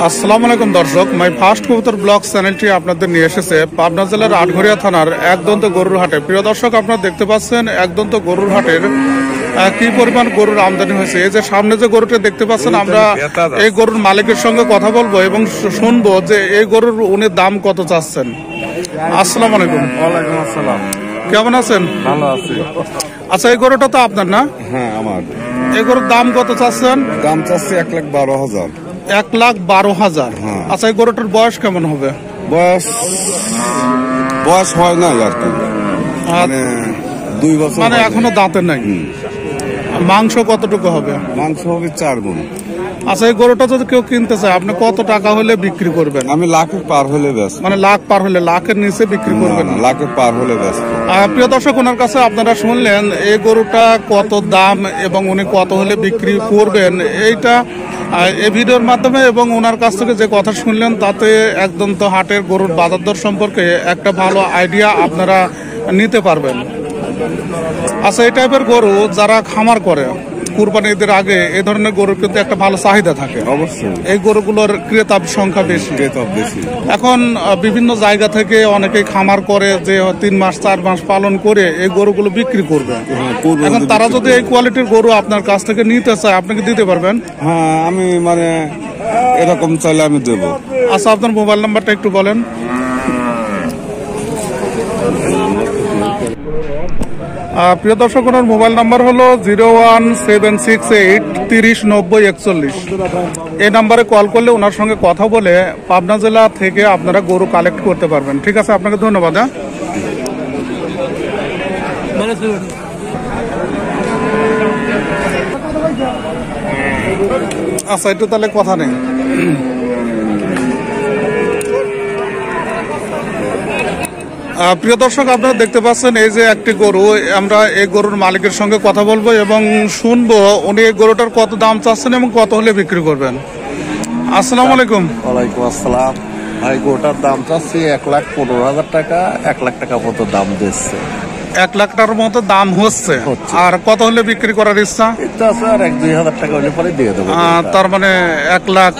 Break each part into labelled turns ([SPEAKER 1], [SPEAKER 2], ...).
[SPEAKER 1] আসসালামু আলাইকুম দর্শক, মাই ফার্স্ট কবুতর ব্লগ চ্যানেলটি আপনাদের নিয়ে এসেছে পাবনা জেলার আটঘরিয়া থানার একদন্ত গরুর হাটে। প্রিয় দর্শক, আপনারা দেখতে পাচ্ছেন একদন্ত গরুর হাটের কি পরিমাণ গরুর আমদানি হয়েছে। এই যে সামনে যে গরুটা দেখতে পাচ্ছেন, আমরা এই গরুর মালিকের সঙ্গে কথা বলবো এবং শুনবো যে এই গরুর উনি দাম কত চাচ্ছেন। আসসালামু আলাইকুম।
[SPEAKER 2] ওয়ালাইকুম আসসালাম।
[SPEAKER 1] কেমন আছেন?
[SPEAKER 2] ভালো আছি।
[SPEAKER 1] আচ্ছা, এই গরুটা তো আপনার না?
[SPEAKER 2] হ্যাঁ, আমার।
[SPEAKER 1] এই গরুর দাম কত চাচ্ছেন?
[SPEAKER 2] দাম চাচ্ছি 1,12,000।
[SPEAKER 1] 1,12,000। আচ্ছা, এই গরুটার বয়স কেমন হবে?
[SPEAKER 2] বয়স হয় না আর কি, মানে 2 বছর,
[SPEAKER 1] মানে এখনো দাঁতের নাই। মাংস কতটুকু হবে?
[SPEAKER 2] মাংস হবে 4 গুণ।
[SPEAKER 1] আচ্ছা, এই গরুটা যদি কেউ কিনতে চায়, আপনি কত টাকা হলে বিক্রি করবেন?
[SPEAKER 2] আমি লাখের পার হলে ব্যস্ত।
[SPEAKER 1] মানে লাখ পার হলে, লাখের নিচে বিক্রি করবেন?
[SPEAKER 2] লাখের পার হলে ব্যস্ত।
[SPEAKER 1] প্রিয় দর্শক, ওনার কাছে আপনারা শুনলেন এই গরুটা কত দাম এবং উনি কত হলে বিক্রি করবেন, এইটা এই ভিডিওর মাধ্যমে এবং ওনার কাছ থেকে যে কথা শুনলেন তাতে একদম তো হাটের গরুর বাজার দর সম্পর্কে একটা ভালো আইডিয়া আপনারা নিতে পারবেন। আচ্ছা, এই টাইপের গরু যারা খামার করে কুরবানি ঈদের আগে, এই ধরনের গরুর কিন্তু একটা ভালো চাহিদা থাকে।
[SPEAKER 2] অবশ্যই
[SPEAKER 1] এই গরুগুলোর ক্রেতার সংখ্যা বেশি। এখন বিভিন্ন জায়গা থেকে অনেকেই খামার করে যে 3 মাস 4 মাস পালন করে এই গরুগুলো বিক্রি করবে। এখন তারা যদি এই কোয়ালিটির গরু আপনার কাছ থেকে নিতে চায়, আপনি কি দিতে পারবেন?
[SPEAKER 2] হ্যাঁ, আমি মানে এরকম চাইলে আমি দেবো।
[SPEAKER 1] আচ্ছা, আপনার মোবাইল নাম্বারটা একটু বলেন। প্রিয় দর্শক, ওনার মোবাইল নাম্বার হলো 01768309041। এই নাম্বারে কল করলে ওনার সঙ্গে কথা বলে পাবনা জেলা থেকে আপনারা গরু কালেক্ট করতে পারবেন। ঠিক আছে, আপনাকে ধন্যবাদ। আচ্ছা, একটু তাহলে কথা নেই। প্রিয় দর্শক, আপনারা দেখতে পাচ্ছেন এই যে একটি গরু, আমরা এই গরুর মালিকের সঙ্গে কথা বলবো এবং শুনবো উনি এই গরুটার কত দাম চাচ্ছেন এবং কত হলে বিক্রি করবেন। আসসালামু আলাইকুম।
[SPEAKER 3] ওয়ালাইকুম আসসালাম। ভাই, গরুটার দাম চাচ্ছি 1,15,000 টাকা। 1 লাখ টাকা মতো দাম দিচ্ছে।
[SPEAKER 1] 1 লাখ টাকার মতো দাম হচ্ছে। আর কত হলে বিক্রি করার ইচ্ছা?
[SPEAKER 3] ইচ্ছা আছে আর 1-2 হাজার টাকা হলে পরে দিয়ে দেবো।
[SPEAKER 1] তার মানে 1 লাখ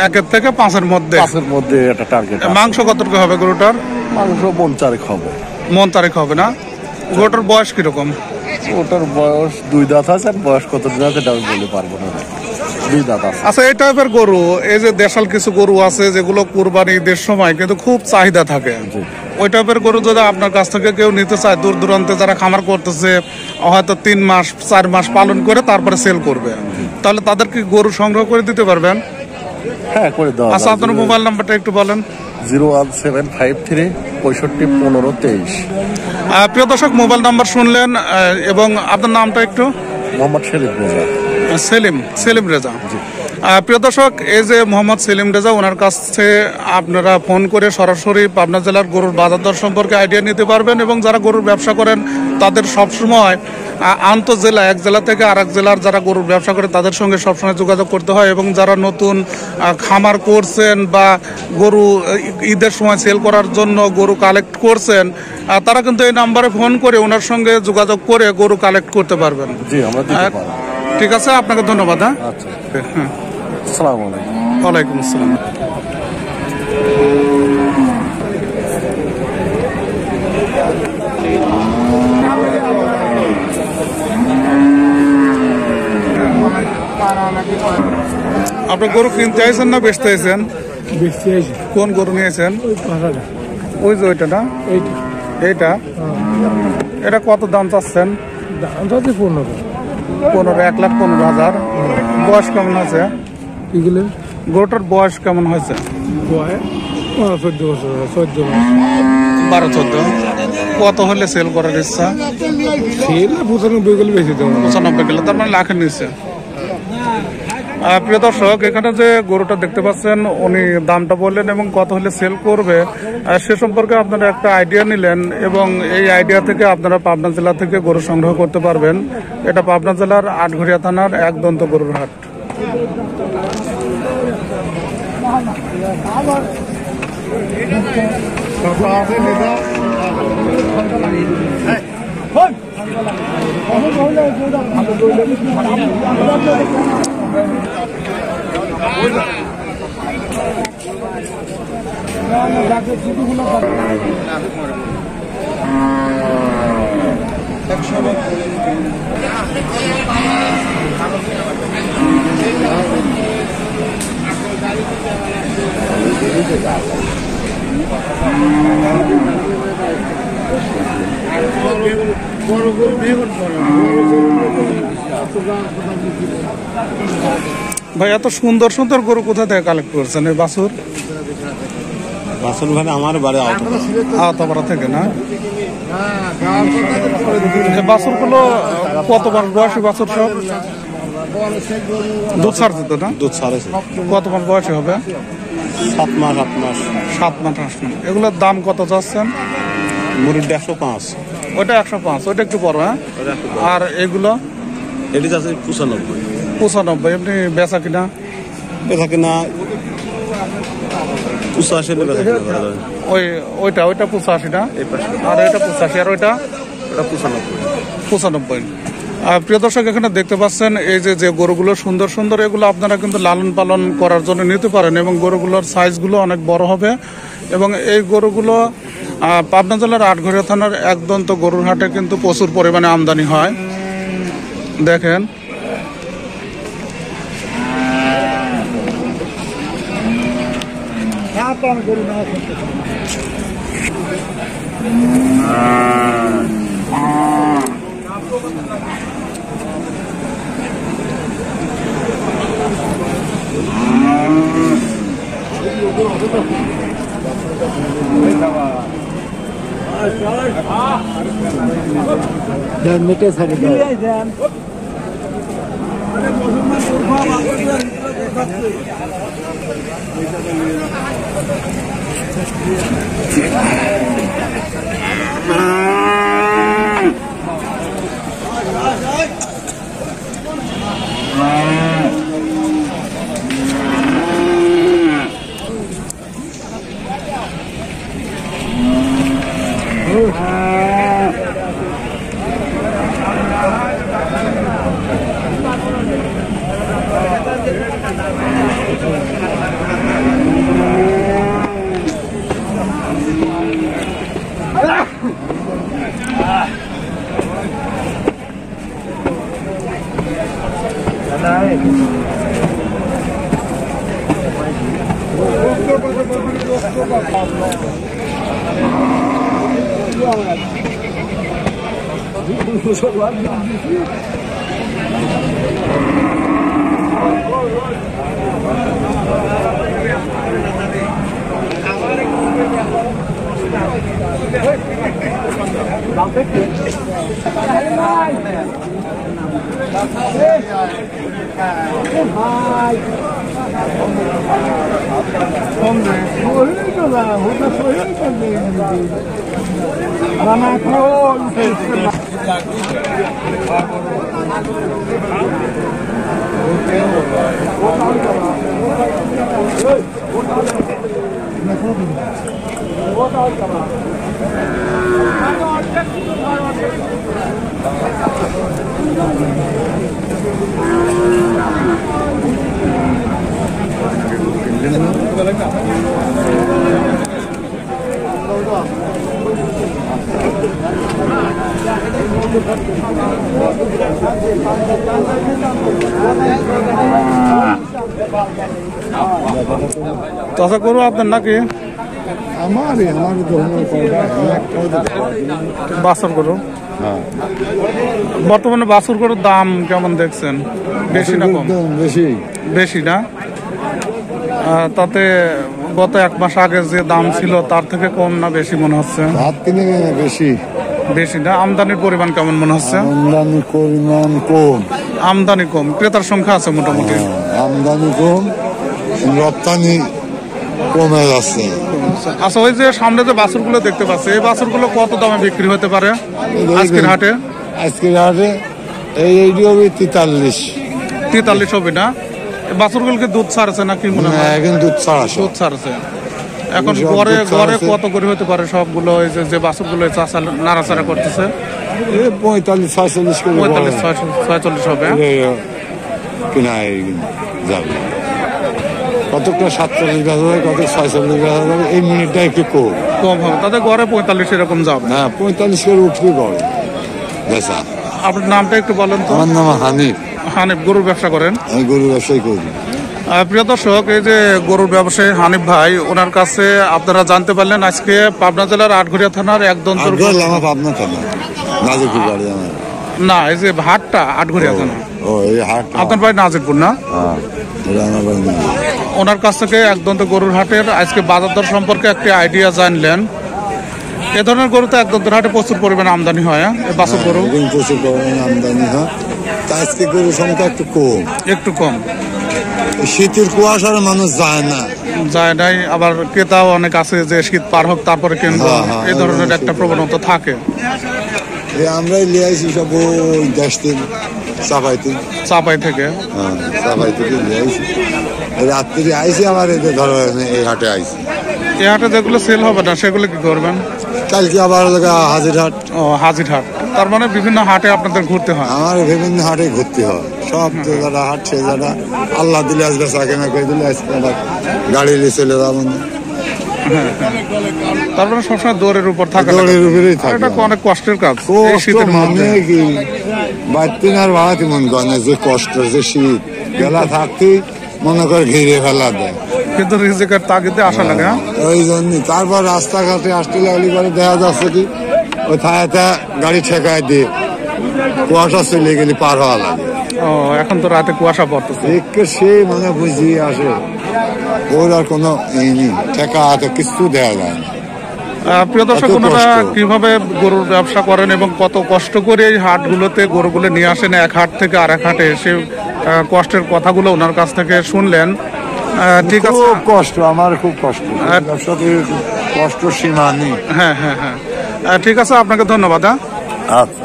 [SPEAKER 1] 1 থেকে 5-এর মধ্যে।
[SPEAKER 3] 5-এর মধ্যে একটা টার্গেট।
[SPEAKER 1] মাংস কতটুকু হবে গরুটার?
[SPEAKER 3] মাংস মন 4 হবে।
[SPEAKER 1] মন 4 হবে না? গরুটার বয়স কিরকম?
[SPEAKER 3] ওটার বয়স 2 দাঁত আছে। বয়স কতদিন আছে আমি বলতে পারবো না। 2 দাঁত আছে।
[SPEAKER 1] আচ্ছা, এই টাইপের গরু, এই যে দেশাল কিছু গরু আছে যেগুলো কুরবানি ঈদের সময় কিন্তু খুব চাহিদা থাকে, ওই টাইপের গরু যদি আপনার কাছ থেকে কেউ নিতে চায়, দূর দূরান্তে যারা খামার করতেছে, হয়তো 3 মাস 4 মাস পালন করে তারপরে সেল করবে, তাহলে তাদেরকে গরু সংগ্রহ করে দিতে পারবেন?
[SPEAKER 3] হ্যাঁ, করে দেওয়া।
[SPEAKER 1] আচ্ছা, আপনার মোবাইল নাম্বারটা একটু বলেন।
[SPEAKER 3] 017536523।
[SPEAKER 1] প্রিয় দর্শক, মোবাইল নাম্বার শুনলেন এবং আপনার নামটা একটু?
[SPEAKER 3] মোহাম্মদ
[SPEAKER 1] সেলিম রেজা। প্রিয় দর্শক, এই যে মোহাম্মদ সেলিম রেজা, ওনার কাছে আপনারা ফোন করে সরাসরি পাবনা জেলার গরুর বাজার দর সম্পর্কে আইডিয়া নিতে পারবেন এবং যারা গরুর ব্যবসা করেন তাদের সবসময় আন্তঃজেলা, এক জেলা থেকে আরেক জেলার যারা গরুর ব্যবসা করে তাদের সঙ্গে সবসময় যোগাযোগ করতে হয় এবং যারা নতুন খামার করছেন বা গরু ঈদের সময় সেল করার জন্য গরু কালেক্ট করছেন, তারা কিন্তু এই নাম্বারে ফোন করে ওনার সঙ্গে যোগাযোগ করে গরু কালেক্ট করতে পারবেন।
[SPEAKER 3] জি, আমরা দিতে পারবো।
[SPEAKER 1] ঠিক আছে, আপনাকে ধন্যবাদ।
[SPEAKER 3] আচ্ছা, হ্যাঁ, আসসালামু আলাইকুম।
[SPEAKER 1] ওয়ালাইকুম আসসালাম। আপনি গরু কিনতে আইছেন না বেচতে আইছেন? কোন গরু নিয়েছেন? ওই যে ওইটা না? এইটা এটা কত দাম চাচ্ছেন? 1,15,000। বয়স কেমন হয়েছে? গরুটার বয়স কেমন হয়েছে? 12-14। কত হলে সেল করার ইচ্ছা?
[SPEAKER 4] 95 গেলে বেশি দেবো।
[SPEAKER 1] 95 গেলে, তার মানে লাখের নিচে। প্রিয় দর্শক, এখানে যে গরুটা দেখতে পাচ্ছেন উনি দামটা বললেন এবং কত হলে সেল করবে সে সম্পর্কে আপনারা একটা আইডিয়া নিলেন এবং এই আইডিয়া থেকে আপনারা পাবনা জেলা থেকে গরু সংগ্রহ করতে পারবেন। এটা পাবনা জেলার আটঘরিয়া থানার একদন্ত গরুর হাট। ভাই, এত সুন্দর সুন্দর গরু কোথা থেকে কালেক্ট করছেন? এই বাছুর
[SPEAKER 3] বাসন ভাই আমার বাড়ি
[SPEAKER 1] আওতাপাড়া থেকে না? বাছুর গুলো কতবার বয়সী বাছুর? সব দুধ ছাড়ছে তো না?
[SPEAKER 3] দুধ ছাড়েছে।
[SPEAKER 1] কত মাস বয়সী হবে?
[SPEAKER 3] 7 মাস 8 মাস।
[SPEAKER 1] 7 মাস 8 মাস। এগুলোর দাম কত চাচ্ছেন?
[SPEAKER 3] মুরগিটা 105।
[SPEAKER 1] ওইটা 105, ওইটা একটু বড়। হ্যাঁ, আর এগুলো?
[SPEAKER 3] এটি আছে 95।
[SPEAKER 1] 95। এমনি বেচা কিনা?
[SPEAKER 3] বেচা কিনা 85 বেচা কিনা।
[SPEAKER 1] ওইটা 85 না? আর এটা 85, আর ওইটা 95। প্রিয় দর্শক, এখানে দেখতে পাচ্ছেন এই যে গরুগুলো সুন্দর সুন্দর, এগুলো আপনারা কিন্তু লালন পালন করার জন্য নিতে পারেন এবং গরুগুলোর সাইজগুলো অনেক বড় হবে এবং এই গরুগুলো পাবনা জেলার আটঘরিয়া থানার একদন্ত গরুর হাটে কিন্তু প্রচুর পরিমাণে আমদানি হয়। দেখেন, চাষা করবো আপনার নাকি?
[SPEAKER 2] আমারই
[SPEAKER 1] বাছুর গরু। বর্তমানে বাছুর গরুর দাম কেমন দেখছেন? বেশি না কম? বেশি না? তাতে গত 1 মাস আগে যে দাম ছিল তার থেকে কম না বেশি মনে হচ্ছে?
[SPEAKER 2] বেশি।
[SPEAKER 1] বেশি না? আমদানির পরিমাণ কেমন মনে হচ্ছে?
[SPEAKER 2] আমদানির পরিমাণ কম।
[SPEAKER 1] আমদানি কম, ক্রেতার সংখ্যা আছে মোটামুটি।
[SPEAKER 2] আমদানি কম, রপ্তানি কমে যাচ্ছে।
[SPEAKER 1] আচ্ছা, ওই যে সামনে যে বাছুরগুলো দেখতে পাচ্ছি, এই বাছুরগুলো কত দামে বিক্রি হতে পারে আজকের হাটে?
[SPEAKER 2] আজকের হাটে এইটি হবে 43
[SPEAKER 1] হবে না? বাছুরগুলোকে দুধ ছাড়ছে নাকি মনে হয়?
[SPEAKER 2] এখন দুধ ছাড়া
[SPEAKER 1] দুধ ছাড়ছে। এখন
[SPEAKER 2] সব
[SPEAKER 1] গড়ে
[SPEAKER 2] দুধ
[SPEAKER 1] গড়ে
[SPEAKER 2] ছাড়ছে।
[SPEAKER 1] কত করে হতে পারে সবগুলো? এই যে বাছুরগুলো চাষা নাড়াচাড়া করতেছে,
[SPEAKER 2] 45-46 করে
[SPEAKER 1] 45-46 হবে।
[SPEAKER 2] কিনা যাবে কতটা 47 গাছ হবে, কত 46 গাছ হবে। এই মিনিটটা একটু কম
[SPEAKER 1] কম হবে, তাদের গড়ে 45 এরকম যাবে।
[SPEAKER 2] না, 45 করে উপরে গড়ে বেচা।
[SPEAKER 1] আপনার নামটা একটু বলেন তো।
[SPEAKER 2] আমার নাম হানিফ,
[SPEAKER 1] হানিফ, গরুর ব্যবসা করেন?
[SPEAKER 2] আমি গরু ব্যবসায়ী করি।
[SPEAKER 1] প্রিয় দর্শক, এই যে গরুর ব্যবসায়ী হানিফ ভাই, ওনার কাছে আপনারা জানতে পারলেন আজকে পাবনা জেলার আটঘরিয়া থানার একদন্তর
[SPEAKER 2] আমার পাবনা থানা নাজিরপুর বাড়ি আমার।
[SPEAKER 1] না, এই যে হাটটা আটঘরিয়া থানা।
[SPEAKER 2] ও এই হাট
[SPEAKER 1] আপনার বাড়ি নাজিরপুর না?
[SPEAKER 2] এটা আমার বাড়ি না।
[SPEAKER 1] ওনার কাছ থেকে একদন্ত গরুর হাটের আজকে বাজার দর সম্পর্কে একটি আইডিয়া জানলেন। এ ধরনের গরু তো একদন্ত হাটে প্রচুর পরিমাণে আমদানি হয়। এই বাছুর গরু
[SPEAKER 2] এখন প্রচুর পরিমাণে আমদানি হয়, তা আজকে গরুর সংখ্যা একটু কম।
[SPEAKER 1] একটু কম,
[SPEAKER 2] শীতের কুয়াশার মানুষ যায় না,
[SPEAKER 1] যায় নাই। আবার ক্রেতাও অনেক আছে যে শীত পার হোক তারপরে কিনবো, এই ধরনের একটা প্রবণতা থাকে।
[SPEAKER 2] এই আমরাই লিয়ে আইছি সব ওই দেশ থেকে,
[SPEAKER 1] চাপাই থেকে।
[SPEAKER 2] চাপাই থেকে লিয়ে আইছি। রাত্রি আইসি আবার এতে ধরো এই হাটে আইসি।
[SPEAKER 1] এই হাটে যেগুলো সেল হবে না সেগুলো কি করবেন?
[SPEAKER 2] কালকে আবার হাজির হাট।
[SPEAKER 1] ও, হাজির হাট। তার মানে বিভিন্ন হাটে আপনাদের ঘুরতে হয়?
[SPEAKER 2] আমার বিভিন্ন হাটে ঘুরতে হয়, সব যে যারা হাট সে যারা আল্লাহ দিলে আসবে চাকে না করে দিলে আজকে আবার গাড়ি নিয়ে চলে যাবো না।
[SPEAKER 1] তারপরে সবসময় দৌড়ের উপর থাকা,
[SPEAKER 2] দৌড়ের উপরেই থাকে।
[SPEAKER 1] এটা অনেক কষ্টের কাজ। এই শীতের
[SPEAKER 2] মানে
[SPEAKER 1] মধ্যে
[SPEAKER 2] কি বাড়তি আর বাড়াতে মন করে না, যে কষ্ট, যে শীত বেলা থাকতেই মনে করে ঘিরে ফেলা দেয়,
[SPEAKER 1] কিন্তু রিজিকের তাগিদে আসা লাগে। হ্যাঁ,
[SPEAKER 2] ওই জন্যই। তারপর রাস্তাঘাটে আসতে লাগলে পরে দেখা যাচ্ছে কি ওই থায়াতে গাড়ি ঠেকায় দিয়ে কুয়াশা চলে গেলে পার হওয়া লাগে।
[SPEAKER 1] ও, এখন তো রাতে কুয়াশা পড়তেছে।
[SPEAKER 2] দেখে সে মানে বুঝিয়ে আসে, ওর আর কোনো ই নেই, ঠেকা হাতে কিছু দেওয়া যায় না।
[SPEAKER 1] প্রিয় দর্শক,
[SPEAKER 2] কত
[SPEAKER 1] ওনারা
[SPEAKER 2] কষ্ট।
[SPEAKER 1] কিভাবে গরুর ব্যবসা করেন এবং কত কষ্ট করে এই হাটগুলোতে গরুগুলো নিয়ে আসেন এক হাট থেকে আরেক হাটে, সে কষ্টের কথাগুলো ওনার কাছ থেকে শুনলেন। ঠিক আছে,
[SPEAKER 2] খুব কষ্ট, আমার খুব কষ্ট, ব্যবসাতে কষ্ট সীমা নেই।
[SPEAKER 1] হ্যাঁ হ্যাঁ হ্যাঁ, ঠিক আছে, আপনাকে ধন্যবাদ। হ্যাঁ,
[SPEAKER 2] আচ্ছা।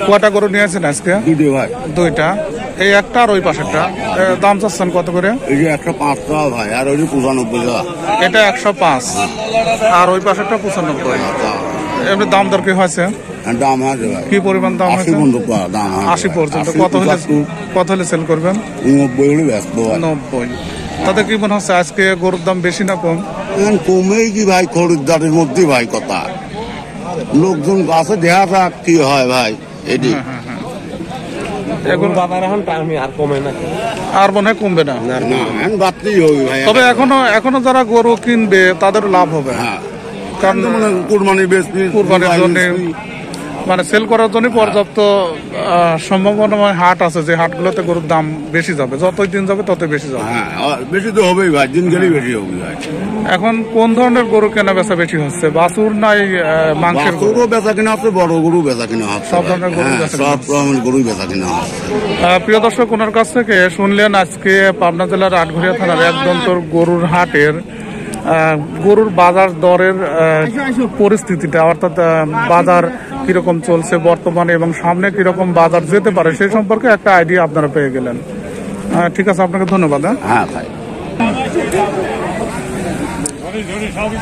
[SPEAKER 1] কয়টা গরু নিয়ে আসেন আজকে?
[SPEAKER 3] দুটো ভাই,
[SPEAKER 1] দুইটা। এই একটা আর ওই পাশেরটা। দাম চাচ্ছেন কত করে?
[SPEAKER 3] এই যে 105 টাকা ভাই, আর ওই যে 95 টাকা।
[SPEAKER 1] এটা 105 আর ওই পাশেরটা 95। এমনি দাম দর কি হয়েছে?
[SPEAKER 3] দাম আছে ভাই,
[SPEAKER 1] কি পরিমাণ দাম
[SPEAKER 3] 80
[SPEAKER 1] হয়েছে?
[SPEAKER 3] পর্যন্ত দাম আছে।
[SPEAKER 1] 80 পর্যন্ত। কত হলে সেল করবেন?
[SPEAKER 3] 90 হলে ব্যস্ত ভাই।
[SPEAKER 1] 90। তাতে কি মনে হচ্ছে আজকে গরুর দাম বেশি না কম?
[SPEAKER 3] কমেই কি ভাই, খরিদ্দারের মধ্যে ভাই কথা, লোকজন কাছে দেখা যাক কি হয় ভাই। এটি
[SPEAKER 1] এখন
[SPEAKER 4] বাবার এখন টাইম আর কমে না,
[SPEAKER 1] আর মনে হয় কমবে না।
[SPEAKER 3] না, এখন বাড়তেই হবে ভাই।
[SPEAKER 1] তবে এখনো যারা গরু কিনবে তাদের লাভ হবে।
[SPEAKER 3] হ্যাঁ,
[SPEAKER 1] কারণ
[SPEAKER 3] মানে কুরবানি বেশি,
[SPEAKER 1] কুরবানির জন্য মানে সেল করার জন্য পর্যাপ্ত সম্ভাবনাময় হাট আছে, যে হাটগুলোতে গরুর দাম বেশি যাবে, যতই দিন যাবে ততই বেশি যাবে।
[SPEAKER 3] হ্যাঁ, বেশি তো হবেই ভাই, দিন গেলেই বেশি হবে ভাই।
[SPEAKER 1] এখন কোন ধরনের গরু কেনা বেচা বেশি হচ্ছে? বাছুর নাই মাংসের গরু?
[SPEAKER 3] গরু বেচা কিনা হচ্ছে, বড় গরু বেচা কিনা হচ্ছে,
[SPEAKER 1] সব ধরনের গরু
[SPEAKER 3] হ্যাঁ,
[SPEAKER 1] বেচা কিনা
[SPEAKER 3] সব রকমের গরু বেচা কিনা হচ্ছে।
[SPEAKER 1] প্রিয় দর্শক, ওনার কাছ থেকে শুনলেন আজকে পাবনা জেলার আটঘরিয়া থানার একদন্তর গরুর হাটের গরুর বাজার দরের পরিস্থিতিটা, অর্থাৎ বাজার কিরকম চলছে বর্তমানে এবং সামনে কিরকম বাজার যেতে পারে সেই সম্পর্কে একটা আইডিয়া আপনারা পেয়ে গেলেন। ঠিক আছে, আপনাকে ধন্যবাদ।
[SPEAKER 3] হ্যাঁ ভাই।
[SPEAKER 5] সবই